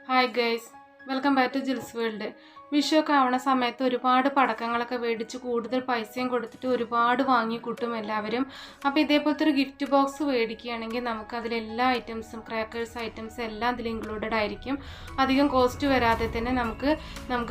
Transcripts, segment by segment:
Hi guys, welcome back to Jils world. Vishu ഒക്കെ ആവണ സമയത്ത് ഒരുപാട് പടക്കങ്ങളൊക്കെ മേടിച്ച് കൂടുതൽ പൈസയും കൊടുത്തിട്ട് ഒരുപാട് വാങ്ങി കൂട്ടും എല്ലാവരും. അപ്പോൾ ഇതേപോലത്തെ ഒരു ഗിഫ്റ്റ് ബോക്സ് മേടിക്കുകയാണെങ്കിൽ നമുക്ക് അതിലെല്ലാ ഐറ്റംസും ക്രാക്കേഴ്സ് ഐറ്റംസ് എല്ലാം അതിൽ ഇൻക്ലൂഡഡ് ആയിരിക്കും. അധികം കോസ്റ്റ് വരാതെ തന്നെ നമുക്ക്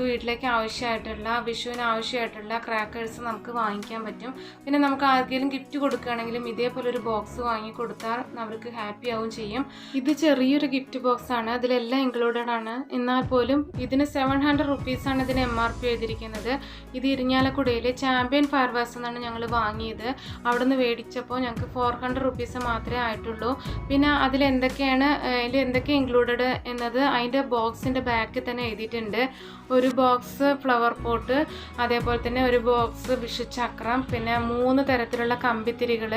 വീട്ടിലേക്ക് ആവശ്യമായിട്ടുള്ള വിഷുവിന് ആവശ്യമായിട്ടുള്ള ക്രാക്കേഴ്സ് നമുക്ക് വാങ്ങിക്കാൻ പറ്റും. പിന്നെ നമുക്ക് ആർക്കെങ്കിലും ഗിഫ്റ്റ് കൊടുക്കുകയാണെങ്കിലും ഇതേപോലെ ഒരു ബോക്സ് വാങ്ങി കൊടുത്താൽ അവർക്ക് ഹാപ്പി ആവും ചെയ്യും. ഇത് ചെറിയൊരു ഗിഫ്റ്റ് ബോക്സ് ആണ്, അതിലെല്ലാം ഇൻക്ലൂഡഡ് ആണ്. എന്നാൽ പോലും ഇതിന് 700 റുപ്പീസ് ആണ് ഇതിന് MRP എഴുതിയിരിക്കുന്നത്. ഇത് ഇരിഞ്ഞാലക്കുടയിലെ ചാമ്പ്യൻ ഫയർവേഴ്സ് എന്നാണ് ഞങ്ങൾ വാങ്ങിയത്. അവിടെ നിന്ന് മേടിച്ചപ്പോൾ ഞങ്ങൾക്ക് 400 റുപ്പീസ് മാത്രമേ ആയിട്ടുള്ളൂ. പിന്നെ അതിൽ എന്തൊക്കെ ഇൻക്ലൂഡഡ് എന്നത് അതിൻ്റെ ബോക്സിൻ്റെ ബാക്കിൽ തന്നെ എഴുതിയിട്ടുണ്ട്. ഒരു ബോക്സ് ഫ്ലവർ പോട്ട്, അതേപോലെ തന്നെ ഒരു ബോക്സ് വിഷുചക്രം, പിന്നെ 3 തരത്തിലുള്ള കമ്പിത്തിരികൾ,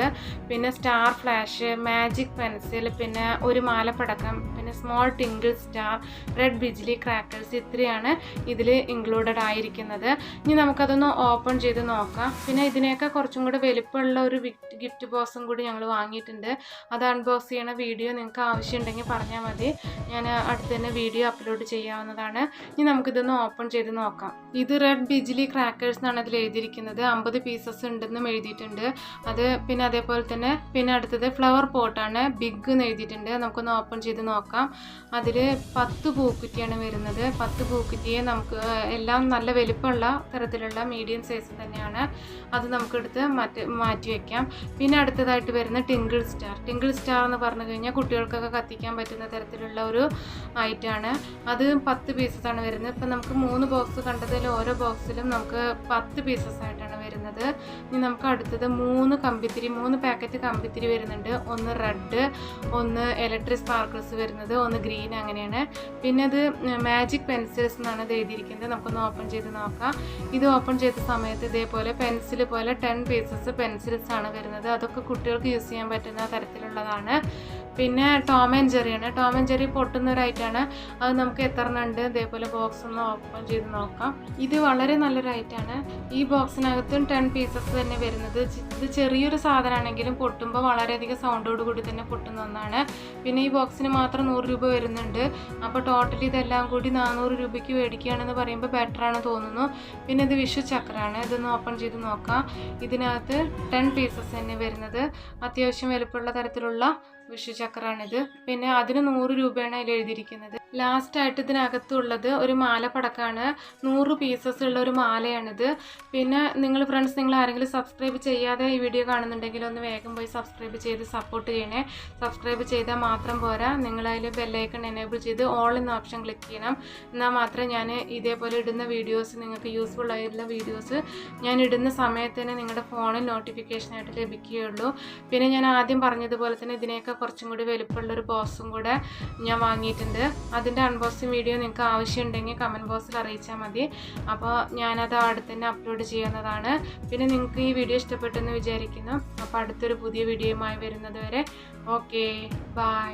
പിന്നെ സ്റ്റാർ ഫ്ലാഷ്, മാജിക് പെൻസിൽ, പിന്നെ ഒരു മാലപ്പടക്കം, പിന്നെ small twinkle star, red Bijli crackers. ഇത്രയാണ് ഇതിൽ ഇൻക്ലൂഡഡ് ആയിരിക്കുന്നത്. ഇനി നമുക്കതൊന്ന് ഓപ്പൺ ചെയ്ത് നോക്കാം. പിന്നെ ഇതിനൊക്കെ കുറച്ചും കൂടെ വലിപ്പമുള്ള ഒരു ഗിഫ്റ്റ് ബോക്സും കൂടി ഞങ്ങൾ വാങ്ങിയിട്ടുണ്ട്. അത് അൺബോക്സ് ചെയ്യണ വീഡിയോ നിങ്ങൾക്ക് ആവശ്യമുണ്ടെങ്കിൽ പറഞ്ഞാൽ മതി, ഞാൻ അടുത്ത് തന്നെ വീഡിയോ അപ്ലോഡ് ചെയ്യാവുന്നതാണ്. ഇനി നമുക്കിതൊന്ന് ഓപ്പൺ ചെയ്ത് നോക്കാം. ഇത് റെഡ് ബിജ്ലി ക്രാക്കേഴ്സ് എന്നാണ് അതിൽ എഴുതിയിരിക്കുന്നത്. 50 പീസസ് ഉണ്ടെന്നും എഴുതിയിട്ടുണ്ട്. അത് പിന്നെ അതേപോലെ തന്നെ പിന്നെ അടുത്തത് ഫ്ലവർ പോട്ടാണ്, ബിഗ് എന്ന് എഴുതിയിട്ടുണ്ട്. നമുക്കൊന്ന് ഓപ്പൺ ചെയ്ത് നോക്കാം. അതിൽ 10 പൂക്കുറ്റിയാണ് വരുന്നത്. 10 പൂക്കുറ്റിയെ നമുക്ക് എല്ലാം നല്ല വലിപ്പമുള്ള തരത്തിലുള്ള മീഡിയം സൈസ് തന്നെയാണ്. അത് നമുക്കെടുത്ത് മാറ്റി വയ്ക്കാം. പിന്നെ അടുത്തതായിട്ട് വരുന്ന ടിങ്കിൾ സ്റ്റാർ എന്ന് പറഞ്ഞു കഴിഞ്ഞാൽ കുട്ടികൾക്കൊക്കെ കത്തിക്കാൻ പറ്റുന്ന തരത്തിലുള്ള ഒരു ഐറ്റമാണ്. അത് 10 പീസസ് ആണ് വരുന്നത്. ഇപ്പം നമുക്ക് 3 ബോക്സ് കണ്ടതിൽ ഓരോ ബോക്സിലും നമുക്ക് 10 പീസസ് ആയിട്ടാണ് വരുന്നത്. ഇനി നമുക്ക് അടുത്തത് 3 പാക്കറ്റ് കമ്പിത്തിരി വരുന്നുണ്ട്. ഒന്ന് റെഡ്, ഒന്ന് ഇലക്ട്രിക് സ്പാർക്കിൾസ് വരുന്നത്, ഒന്ന് ഗ്രീൻ, അങ്ങനെയാണ്. പിന്നെ അത് മാജിക് പെൻസിൽസ് എന്നാണ് ഇത് എഴുതിയിരിക്കുന്നത്. നമുക്കൊന്ന് ഓപ്പൺ ചെയ്ത് നോക്കാം. ഇത് ഓപ്പൺ ചെയ്ത സമയത്ത് ഇതേപോലെ പെൻസിൽ പോലെ 10 പീസസ് പെൻസിൽസ് ആണ് വരുന്നത്. അതൊക്കെ കുട്ടികൾക്ക് യൂസ് ചെയ്യാൻ പറ്റുന്ന തരത്തിലുള്ളതാണ്. പിന്നെ ടോം ആൻഡ് ജെറി പൊട്ടുന്നൊരൈറ്റാണ്. അത് നമുക്ക് എത്ര ഉണ്ട് ഇതേപോലെ ബോക്സ് ഒന്ന് ഓപ്പൺ ചെയ്ത് നോക്കാം. ഇത് വളരെ നല്ലൊരു ഐറ്റാണ്. ഈ ബോക്സിനകത്തും 10 പീസസ് തന്നെ വരുന്നത്. ഇത് ചെറിയൊരു സാധനമാണെങ്കിലും പൊട്ടുമ്പോൾ വളരെയധികം സൗണ്ടോട് കൂടി തന്നെ പൊട്ടുന്ന ഒന്നാണ്. പിന്നെ ഈ ബോക്സിന് മാത്രം 100 രൂപ വരുന്നുണ്ട്. അപ്പോൾ ടോട്ടലി ഇതെല്ലാം കൂടി 400 രൂപയ്ക്ക് മേടിക്കുകയാണെന്ന് പറയുമ്പോൾ ബെറ്ററാണ് തോന്നുന്നു. പിന്നെ ഇത് വിഷു ചക്രമാണ്. ഇതൊന്ന് ഓപ്പൺ ചെയ്ത് നോക്കാം. ഇതിനകത്ത് 10 പീസസ് തന്നെ വരുന്നത്. അത്യാവശ്യം വലുപ്പമുള്ള തരത്തിലുള്ള വിഷു ചക്രാണിത്. പിന്നെ അതിന് 100 രൂപയാണ് അതിൽ എഴുതിയിരിക്കുന്നത്. ലാസ്റ്റായിട്ട് ഇതിനകത്തുള്ളത് ഒരു മാലപ്പടക്കമാണ്. 100 പീസസ് ഉള്ള ഒരു മാലയാണിത്. പിന്നെ നിങ്ങൾ ആരെങ്കിലും സബ്സ്ക്രൈബ് ചെയ്യാതെ ഈ വീഡിയോ കാണുന്നുണ്ടെങ്കിൽ ഒന്ന് വേഗം പോയി സബ്സ്ക്രൈബ് ചെയ്ത് സപ്പോർട്ട് ചെയ്യണേ. സബ്സ്ക്രൈബ് ചെയ്താൽ മാത്രം പോരാ, നിങ്ങളതിൽ ബെല്ലൈക്കൺ എനേബിൾ ചെയ്ത് ഓൾ എന്ന ഓപ്ഷൻ ക്ലിക്ക് ചെയ്യണം. എന്നാൽ മാത്രമേ ഞാൻ ഇതേപോലെ ഇടുന്ന വീഡിയോസ്, നിങ്ങൾക്ക് യൂസ്ഫുൾ ആയിട്ടുള്ള വീഡിയോസ് ഞാൻ ഇടുന്ന സമയത്ത് തന്നെ നിങ്ങളുടെ ഫോണിൽ നോട്ടിഫിക്കേഷനായിട്ട് ലഭിക്കുകയുള്ളൂ. പിന്നെ ഞാൻ ആദ്യം പറഞ്ഞതുപോലെ തന്നെ ഇതിനെയൊക്കെ കുറച്ചും കൂടി വലുപ്പമുള്ളൊരു ബോക്സും കൂടെ ഞാൻ വാങ്ങിയിട്ടുണ്ട്. അതിൻ്റെ അൺബോക്സിങ് വീഡിയോ നിങ്ങൾക്ക് ആവശ്യമുണ്ടെങ്കിൽ കമൻറ്റ് ബോക്സിൽ അറിയിച്ചാൽ മതി. അപ്പോൾ ഞാനത് അടുത്ത് തന്നെ അപ്ലോഡ് ചെയ്യുന്നതാണ്. പിന്നെ നിങ്ങൾക്ക് ഈ വീഡിയോ ഇഷ്ടപ്പെട്ടെന്ന് വിചാരിക്കുന്നു. അപ്പോൾ അടുത്തൊരു പുതിയ വീഡിയോയുമായി വരുന്നത് വരെ ഓക്കെ, ബൈ.